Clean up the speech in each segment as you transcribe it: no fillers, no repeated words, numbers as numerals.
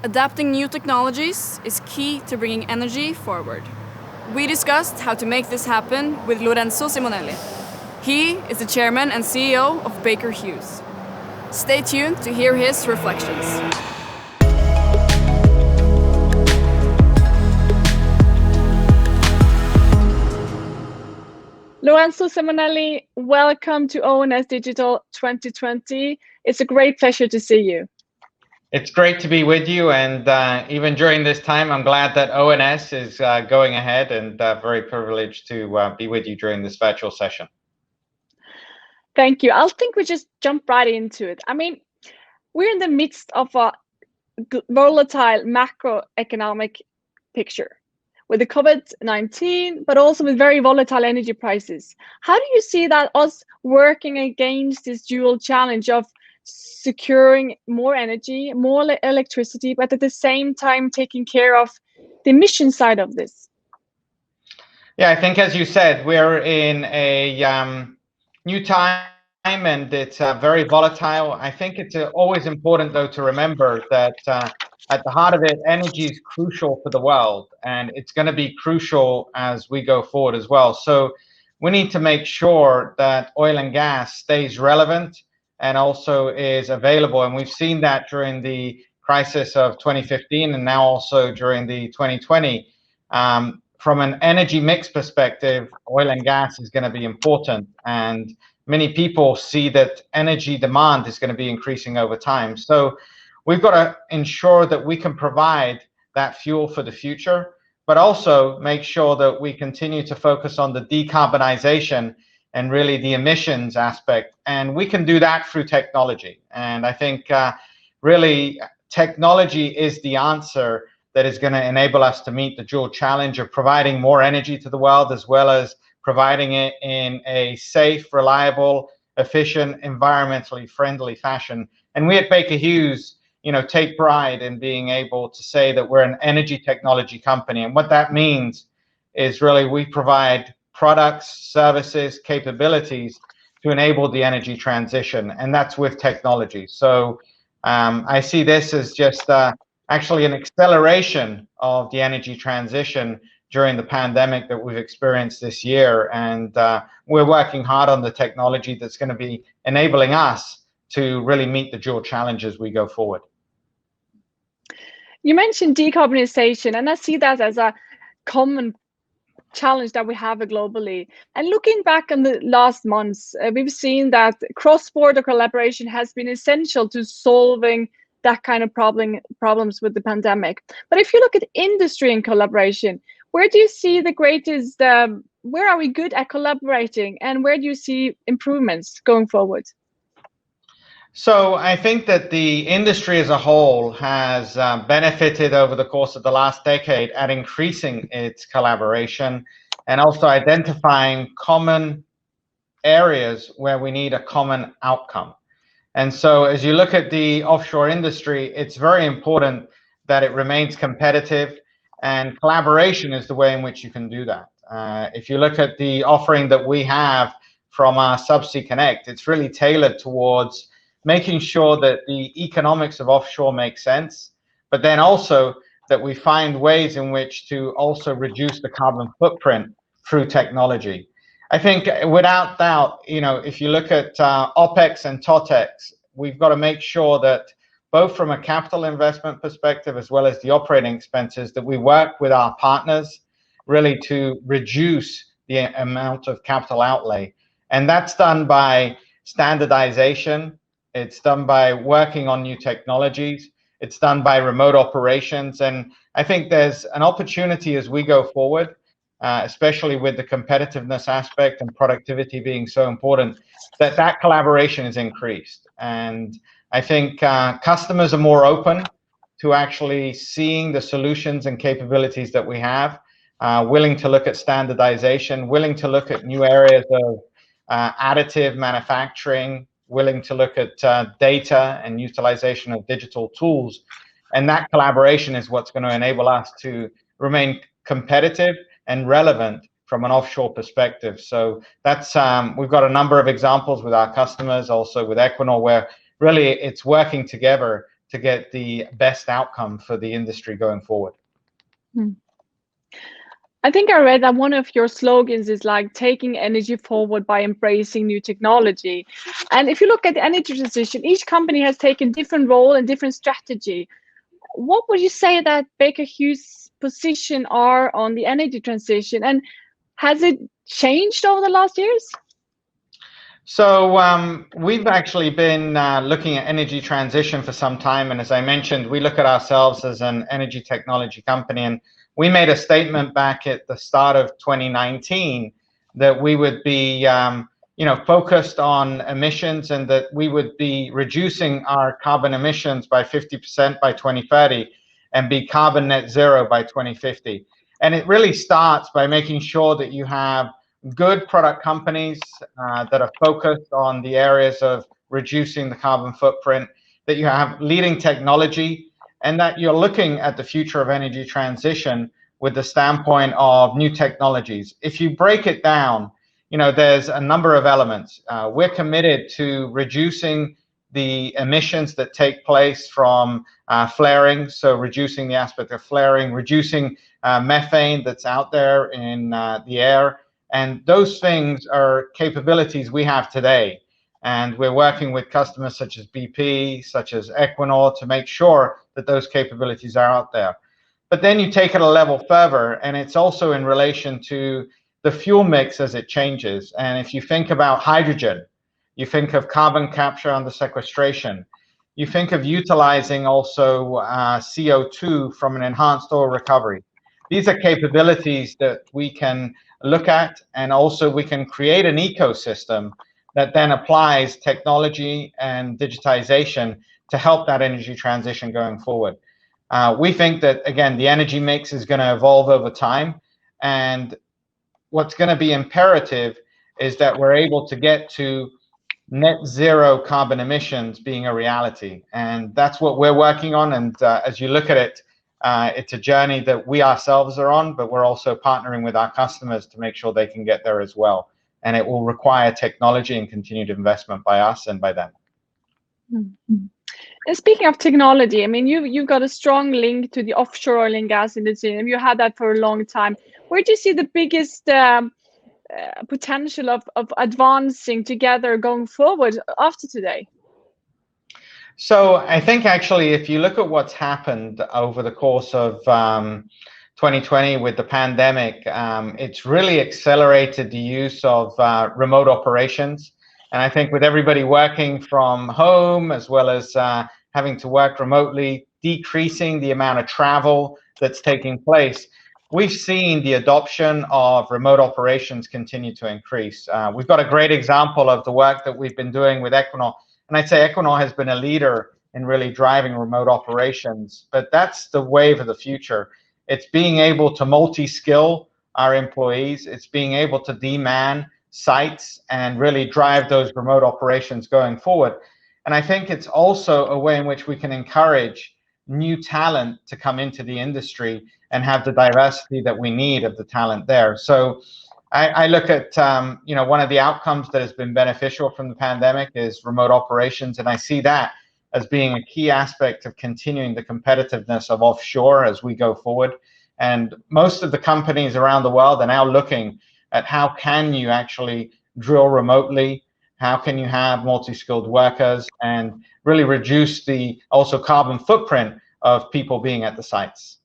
adapting new technologies is key to bringing energy forward. We discussed how to make this happen with Lorenzo Simonelli. He is the chairman and CEO of Baker Hughes. Stay tuned to hear his reflections. Lorenzo Simonelli, welcome to ONS Digital 2020. It's a great pleasure to see you. It's great to be with you, and even during this time, I'm glad that ONS is going ahead, and very privileged to be with you during this virtual session. Thank you. I think we just jump right into it. I mean, we're in the midst of a volatile macroeconomic picture with the COVID-19, but also with very volatile energy prices. How do you see that us working against this dual challenge of securing more energy, more electricity, but at the same time taking care of the emission side of this? Yeah, I think, as you said, we're in a new time, and it's very volatile. I think it's always important, though, to remember that at the heart of it, energy is crucial for the world, and it's going to be crucial as we go forward as well. So we need to make sure that oil and gas stays relevant and also is available. And we've seen that during the crisis of 2015 and now also during the 2020. From an energy mix perspective, oil and gas is going to be important. And many people see that energy demand is going to be increasing over time. So we've got to ensure that we can provide that fuel for the future, but also make sure that we continue to focus on the decarbonization and really the emissions aspect. And we can do that through technology. And I think really technology is the answer that is going to enable us to meet the dual challenge of providing more energy to the world, as well as providing it in a safe, reliable, efficient, environmentally friendly fashion. And we at Baker Hughes, take pride in being able to say that we're an energy technology company. And what that means is really we provide products, services, capabilities to enable the energy transition, and that's with technology. So I see this as just actually an acceleration of the energy transition during the pandemic that we've experienced this year. And we're working hard on the technology that's going to be enabling us to really meet the dual challenge as we go forward. You mentioned decarbonization, and I see that as a common challenge that we have globally. And looking back on the last months, we've seen that cross-border collaboration has been essential to solving that kind of problems with the pandemic. But if you look at industry and collaboration, where do you see the greatest, where are we good at collaborating, and where do you see improvements going forward? So I think that the industry as a whole has benefited over the course of the last decade at increasing its collaboration and also identifying common areas where we need a common outcome. And so as you look at the offshore industry, it's very important that it remains competitive, and collaboration is the way in which you can do that. If you look at the offering that we have from our Subsea Connect, it's really tailored towards making sure that the economics of offshore make sense, but then also that we find ways in which to also reduce the carbon footprint through technology. I think without doubt, if you look at OPEX and TOTEX, we've got to make sure that both from a capital investment perspective as well as the operating expenses, that we work with our partners really to reduce the amount of capital outlay. And that's done by standardization. It's done by working on new technologies. It's done by remote operations. And I think there's an opportunity as we go forward, especially with the competitiveness aspect and productivity being so important, that collaboration is increased. And I think customers are more open to actually seeing the solutions and capabilities that we have, willing to look at standardization, willing to look at new areas of additive manufacturing, willing to look at data and utilization of digital tools. And that collaboration is what's going to enable us to remain competitive and relevant from an offshore perspective. So that's we've got a number of examples with our customers, also with Equinor, where really it's working together to get the best outcome for the industry going forward. I think I read that one of your slogans is like taking energy forward by embracing new technology. And if you look at the energy transition, each company has taken different role and different strategy. What would you say that Baker Hughes' position are on the energy transition, and has it changed over the last years? So we've actually been looking at energy transition for some time, and as I mentioned, we look at ourselves as an energy technology company, and we made a statement back at the start of 2019 that we would be focused on emissions, and that we would be reducing our carbon emissions by 50% by 2030 and be carbon net zero by 2050. And it really starts by making sure that you have good product companies that are focused on the areas of reducing the carbon footprint, that you have leading technology, and that you're looking at the future of energy transition with the standpoint of new technologies. If you break it down, there's a number of elements. We're committed to reducing the emissions that take place from flaring, so reducing the aspect of flaring, reducing methane that's out there in the air. And those things are capabilities we have today. And we're working with customers such as BP, such as Equinor, to make sure that those capabilities are out there. But then you take it a level further, and it's also in relation to the fuel mix as it changes. And if you think about hydrogen, you think of carbon capture and the sequestration, you think of utilizing also CO2 from an enhanced oil recovery. These are capabilities that we can look at, and also we can create an ecosystem that then applies technology and digitization to help that energy transition going forward. We think that, again, the energy mix is going to evolve over time, and what's going to be imperative is that we're able to get to net zero carbon emissions being a reality, and that's what we're working on. And as you look at it, it's a journey that we ourselves are on, but we're also partnering with our customers to make sure they can get there as well. And it will require technology and continued investment by us and by them. Mm-hmm. And speaking of technology, I mean, you've got a strong link to the offshore oil and gas industry, and you had that for a long time. Where do you see the biggest potential of advancing together going forward after today? So I think actually, if you look at what's happened over the course of 2020 with the pandemic, it's really accelerated the use of remote operations. And I think with everybody working from home, as well as having to work remotely, decreasing the amount of travel that's taking place, we've seen the adoption of remote operations continue to increase. We've got a great example of the work that we've been doing with Equinor. And I'd say Equinor has been a leader in really driving remote operations, but that's the wave of the future. It's being able to multi-skill our employees. It's being able to de-man sites and really drive those remote operations going forward. And I think it's also a way in which we can encourage new talent to come into the industry and have the diversity that we need of the talent there. So I look at, one of the outcomes that has been beneficial from the pandemic is remote operations, and I see that as being a key aspect of continuing the competitiveness of offshore as we go forward. And most of the companies around the world are now looking at how can you actually drill remotely, how can you have multi-skilled workers, and really reduce the also carbon footprint of people being at the sites.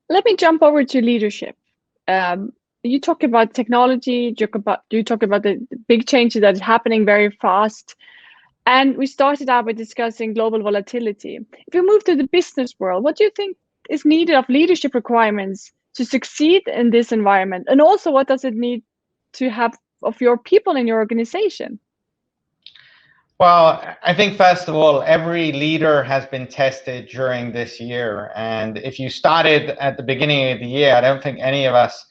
Let me jump over to leadership. You talk about technology, you talk about the big changes that is happening very fast. And we started out by discussing global volatility. If we move to the business world, what do you think is needed of leadership requirements to succeed in this environment? And also, what does it need to have of your people in your organization? Well, I think first of all, every leader has been tested during this year. And if you started at the beginning of the year, I don't think any of us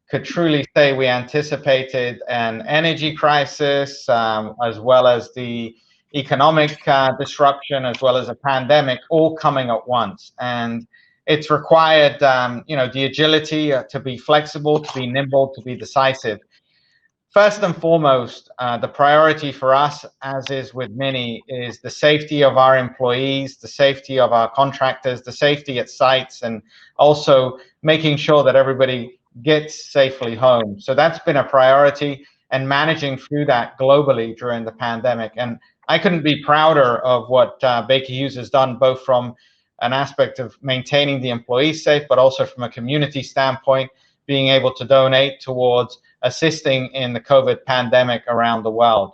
could truly say we anticipated an energy crisis, as well as the economic disruption, as well as a pandemic, all coming at once. And it's required, the agility to be flexible, to be nimble, to be decisive. First and foremost, the priority for us, as is with many, is the safety of our employees, the safety of our contractors, the safety at sites, and also making sure that everybody gets safely home. So that's been a priority, and managing through that globally during the pandemic. And I couldn't be prouder of what Baker Hughes has done, both from an aspect of maintaining the employees safe, but also from a community standpoint, being able to donate towards assisting in the COVID pandemic around the world.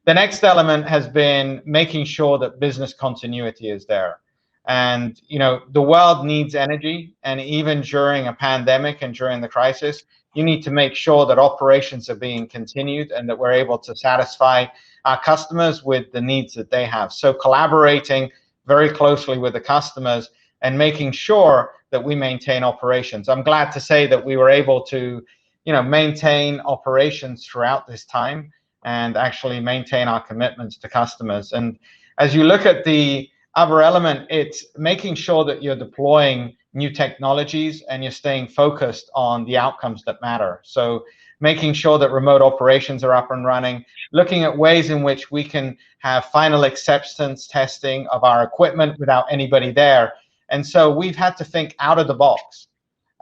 The next element has been making sure that business continuity is there. And, you know, the world needs energy, and even during a pandemic and during the crisis, you need to make sure that operations are being continued and that we're able to satisfy our customers with the needs that they have. So collaborating very closely with the customers and making sure that we maintain operations. I'm glad to say that we were able to, you know, maintain operations throughout this time and actually maintain our commitments to customers. And as you look at the other element, it's making sure that you're deploying new technologies and you're staying focused on the outcomes that matter. So making sure that remote operations are up and running, looking at ways in which we can have final acceptance testing of our equipment without anybody there. And so we've had to think out of the box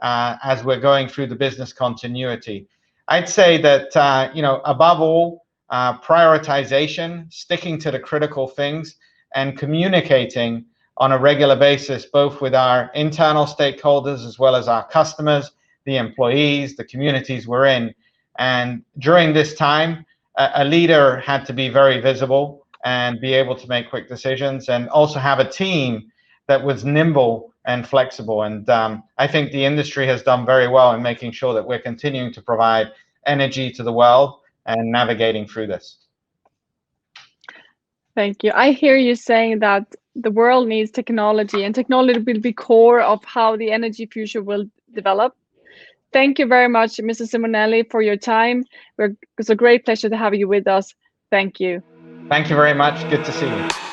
as we're going through the business continuity. I'd say that, you know, above all, prioritization, sticking to the critical things, and communicating on a regular basis, both with our internal stakeholders as well as our customers, the employees, the communities we're in. And during this time, a leader had to be very visible and be able to make quick decisions, and also have a team that was nimble and flexible. And I think the industry has done very well in making sure that we're continuing to provide energy to the world and navigating through this. Thank you. I hear you saying that the world needs technology, and technology will be core of how the energy future will develop. Thank you very much, Mr. Simonelli, for your time. It's a great pleasure to have you with us. Thank you. Thank you very much. Good to see you.